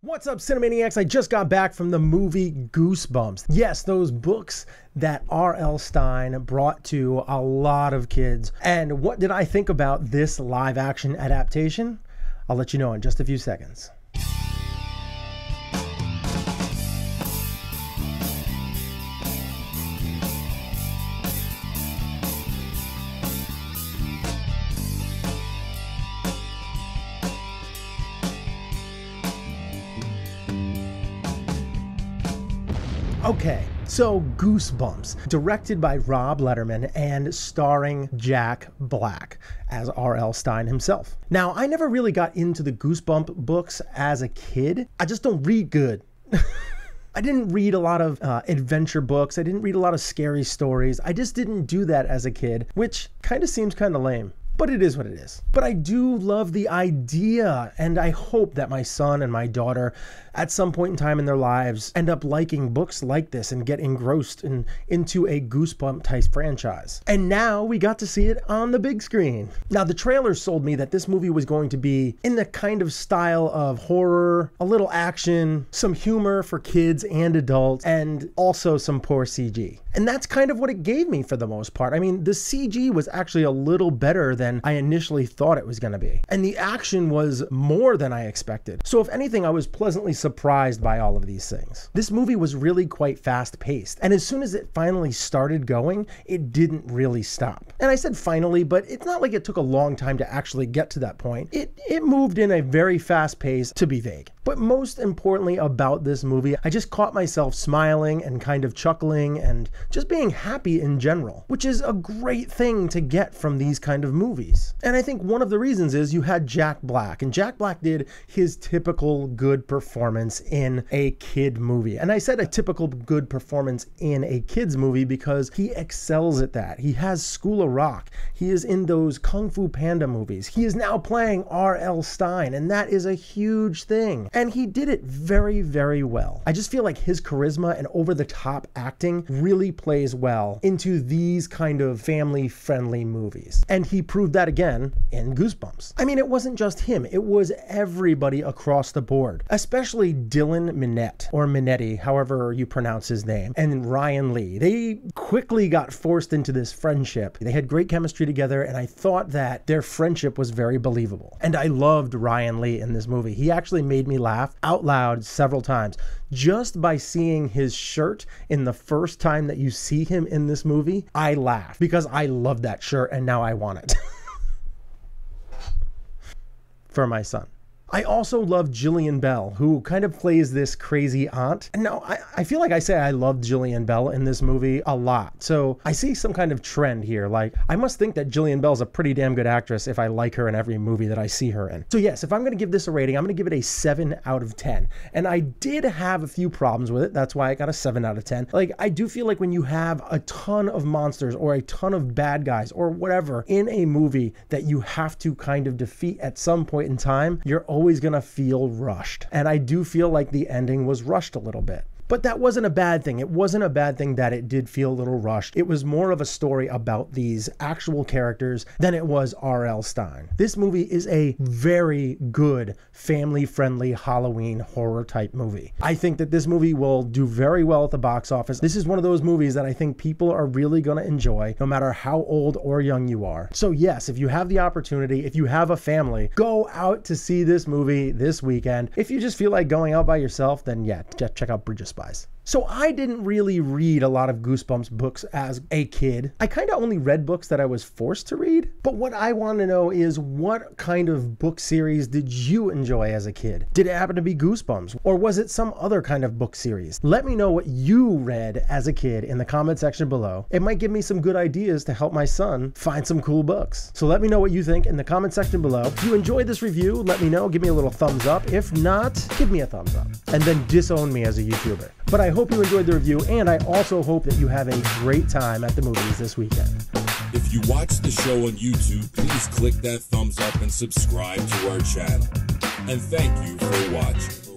What's up, Cinemaniacs? I just got back from the movie Goosebumps. Yes, those books that R.L. Stine brought to a lot of kids. And what did I think about this live-action adaptation? I'll let you know in just a few seconds. Okay, so Goosebumps, directed by Rob Letterman and starring Jack Black as R.L. Stine himself. Now, I never really got into the Goosebump books as a kid. I just don't read good. I didn't read a lot of adventure books. I didn't read a lot of scary stories. I just didn't do that as a kid, which kind of seems kind of lame. But it is what it is. But I do love the idea, and I hope that my son and my daughter at some point in time in their lives end up liking books like this and get engrossed into a Goosebump type franchise. And now we got to see it on the big screen. Now, the trailer sold me that this movie was going to be in the kind of style of horror, a little action, some humor for kids and adults, and also some poor CG. And that's kind of what it gave me for the most part. I mean, the CG was actually a little better than I initially thought it was going to be. And the action was more than I expected. So if anything, I was pleasantly surprised by all of these things. This movie was really quite fast paced. And as soon as it finally started going, it didn't really stop. And I said finally, but it's not like it took a long time to actually get to that point. It moved in a very fast pace, to be vague. But most importantly about this movie, I just caught myself smiling and kind of chuckling and just being happy in general, which is a great thing to get from these kind of movies. And I think one of the reasons is you had Jack Black, and Jack Black did his typical good performance in a kid movie. And I said a typical good performance in a kid's movie because he excels at that. He has School of Rock. He is in those Kung Fu Panda movies. He is now playing R.L. Stine, and that is a huge thing. And he did it very, very well. I just feel like his charisma and over-the-top acting really plays well into these kind of family-friendly movies. And he proved that again in Goosebumps. I mean, it wasn't just him. It was everybody across the board, especially Dylan Minnette, or Minetti, however you pronounce his name, and Ryan Lee. They quickly got forced into this friendship. They had great chemistry together, and I thought that their friendship was very believable. And I loved Ryan Lee in this movie. He actually made me laugh out loud several times just by seeing his shirt in the first time that you see him in this movie. I laughed because I love that shirt and now I want it for my son. I also love Jillian Bell, who kind of plays this crazy aunt. And now, I feel like I say I love Jillian Bell in this movie a lot. So I see some kind of trend here. Like, I must think that Jillian Bell's a pretty damn good actress if I like her in every movie that I see her in. So yes, if I'm going to give this a rating, I'm going to give it a 7 out of 10. And I did have a few problems with it. That's why I got a 7 out of 10. Like, I do feel like when you have a ton of monsters or a ton of bad guys or whatever in a movie that you have to kind of defeat at some point in time, you're always gonna feel rushed. And I do feel like the ending was rushed a little bit. But that wasn't a bad thing. It wasn't a bad thing that it did feel a little rushed. It was more of a story about these actual characters than it was R.L. Stine. This movie is a very good family-friendly Halloween horror type movie. I think that this movie will do very well at the box office. This is one of those movies that I think people are really gonna enjoy no matter how old or young you are. So yes, if you have the opportunity, if you have a family, go out to see this movie this weekend. If you just feel like going out by yourself, then yeah, check out Bridge of Spies. So I didn't really read a lot of Goosebumps books as a kid. I kind of only read books that I was forced to read. But what I want to know is, what kind of book series did you enjoy as a kid? Did it happen to be Goosebumps? Or was it some other kind of book series? Let me know what you read as a kid in the comment section below. It might give me some good ideas to help my son find some cool books. So let me know what you think in the comment section below. If you enjoyed this review, let me know. Give me a little thumbs up. If not, give me a thumbs up. And then disown me as a YouTuber. But I hope you enjoyed the review, and I also hope that you have a great time at the movies this weekend. If you watch the show on YouTube, please click that thumbs up and subscribe to our channel. And thank you for watching.